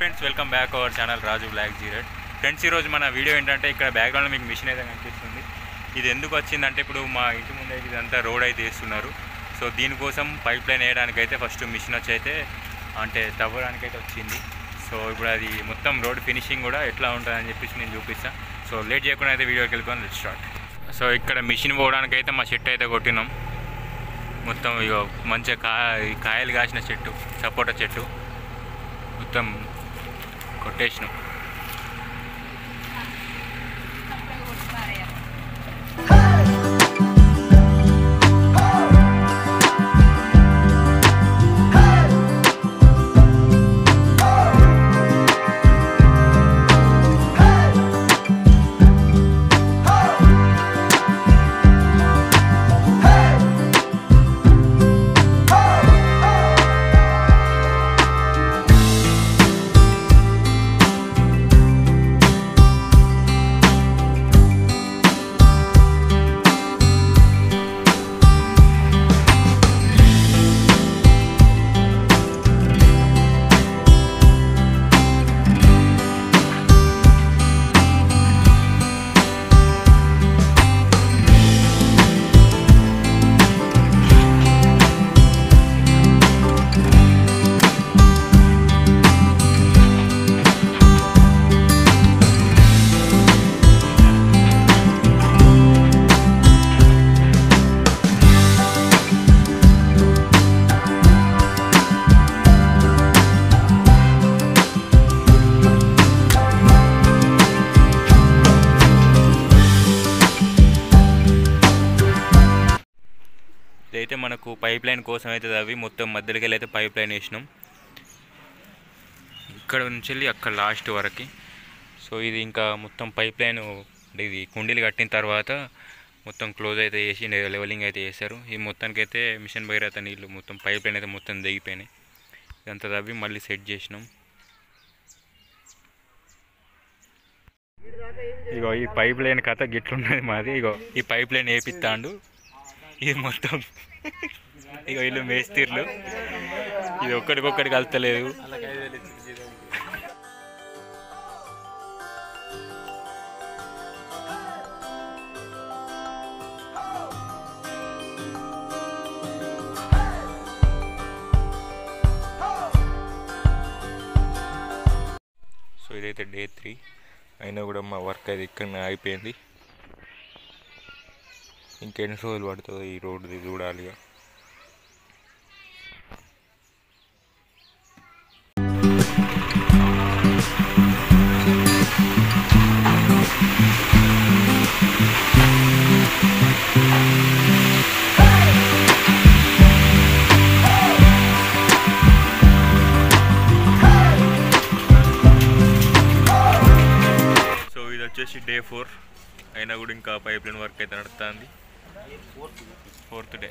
Friends, welcome back our channel Raju black జీరెడ్. Friends, ఈరోజు మన వీడియో ఏంటంటే ఇక్కడ బ్యాక్గ్రౌండ్లో మీకు మిషన్ అయితే కనిపిస్తుంది. ఇది ఎందుకు వచ్చిందంటే ఇప్పుడు మా ఇంటి ముందు ఇదంతా రోడ్ అయితే వేస్తున్నారు. సో దీనికోసం పైప్ లైన్ వేయడానికి అయితే ఫస్ట్ మిషన్ వచ్చి అయితే అంటే తవ్వడానికైతే వచ్చింది. సో ఇప్పుడు అది మొత్తం రోడ్ ఫినిషింగ్ కూడా ఎట్లా ఉంటుందని చెప్పేసి నేను చూపిస్తాను. సో లేట్ చేయకుండా అయితే వీడియోకి వెళ్ళిపోయాను. Let's start. సో ఇక్కడ మిషన్ పోవడానికి అయితే మా చెట్టు అయితే కొట్టినాం. మొత్తం ఇక మంచిగా కాయలు కాసిన చెట్టు, సపోటా చెట్టు మొత్తం కొట్టేసినాం. ఇదైతే మనకు పైప్ లైన్ కోసం అయితే అవి మొత్తం మధ్యలోకి వెళ్ళి అయితే పైప్ లైన్ వేసినాం, ఇక్కడ నుంచి వెళ్ళి అక్కడ లాస్ట్ వరకు. సో ఇది ఇంకా మొత్తం పైప్ లైన్ ఇది కుండీలు కట్టిన తర్వాత మొత్తం క్లోజ్ అయితే చేసి లెవెలింగ్ అయితే చేశారు. ఈ మొత్తానికి అయితే మిషన్ భగీరథ నీళ్ళు మొత్తం పైప్ లైన్ అయితే మొత్తం దిగిపోయినాయి. ఇదంతా తవ్వి మళ్ళీ సెట్ చేసినాం. ఇగో ఈ పైప్ లైన్ కథ గిట్లున్నది మాది. ఇగో ఈ పైప్ లైన్ వేపిస్తాండు. ఇది మొత్తం ఇక వీళ్ళు మేస్తిర్లు, ఇది ఒక్కడికొక్కడి కలుతలేదు. సో ఇదైతే డే 3 అయినా కూడా మా వర్క్ అయితే ఇక్కడ అయిపోయింది. ఇంకెన్ని రోజులు పడుతుందో ఈ రోడ్డుది చూడాలి. సో ఇది వచ్చేసి డే 4 అయినా కూడా ఇంకా పైప్ లైన్ వర్క్ అయితే నడుస్తుంది. 4th day.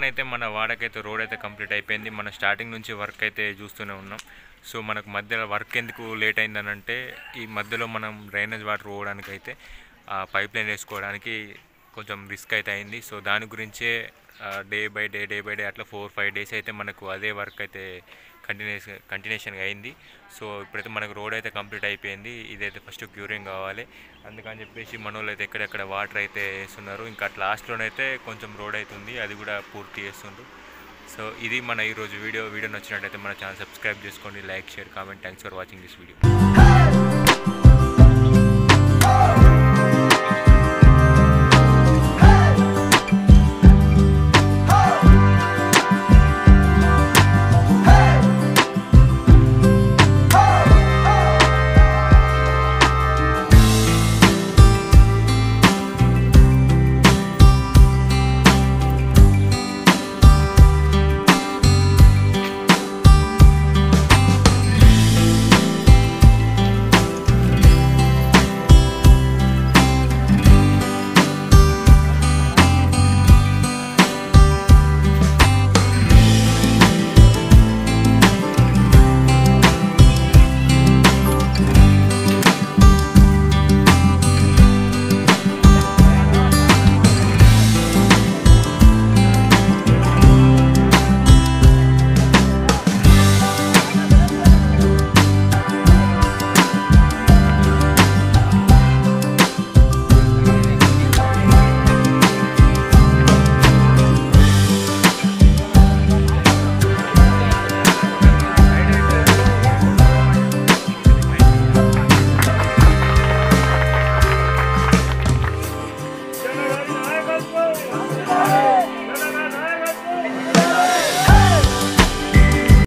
అయితే మన వాడకైతే రోడ్ అయితే కంప్లీట్ అయిపోయింది. మన స్టార్టింగ్ నుంచి వర్క్ అయితే చూస్తూనే ఉన్నాం. సో మనకు మధ్యలో వర్క్ ఎందుకు లేట్ అయిందనంటే ఈ మధ్యలో మనం డ్రైనేజ్ వాటర్ పోవడానికి అయితే పైప్ లైన్ వేసుకోవడానికి కొంచెం రిస్క్ అయితే అయింది. సో దాని గురించే డే బై డే అట్లా 4-5 డేస్ అయితే మనకు అదే వర్క్ అయితే కంటిన్యూషన్గా అయింది. సో ఇప్పుడైతే మనకు రోడ్ అయితే కంప్లీట్ అయిపోయింది. ఇదైతే ఫస్ట్ క్యూరింగ్ కావాలి, అందుకని చెప్పేసి మన వాళ్ళు అయితే ఎక్కడెక్కడ వాటర్ అయితే వేస్తున్నారు. ఇంకా లాస్ట్లోనైతే కొంచెం రోడ్ అవుతుంది, అది కూడా పూర్తి చేస్తుండ్రు. సో ఇది మన ఈరోజు వీడియో నచ్చినట్టయితే మన ఛానల్ సబ్స్క్రైబ్ చేసుకోండి, like, share, comment. Thanks for watching this video.